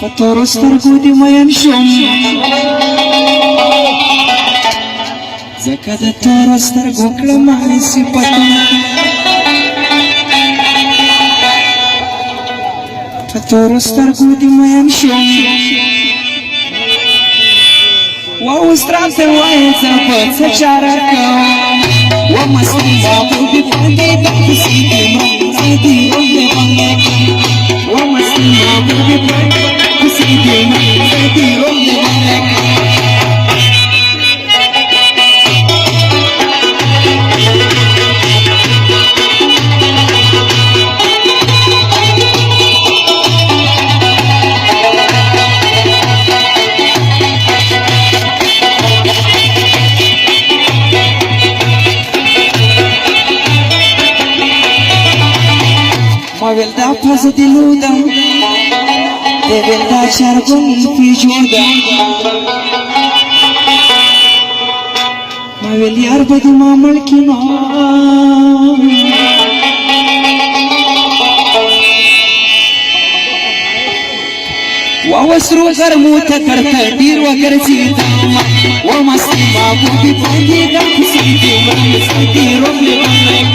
په تورو سترګو دې مین شوم ځکه د تورو سترګو کړم صفتونه په تورو سترګو دې مین شوم واوس راته وایه زه به څه چاره کوم ومستې محبوبې باندې دا کیسې دې مړه دې روږدې باندې ومستې محبوبې باندې کیسې دې مړه دې روږدې باندې ویل دا پز دلو دا ویل دا چرگون پیجو دا ما ویل یار بدو ما ملکی نا ووسرو غرمو تکرتا دیر وگرزی دا ومستی ما بودی پاندی دا کسی دی مرمستی دی رولی بندی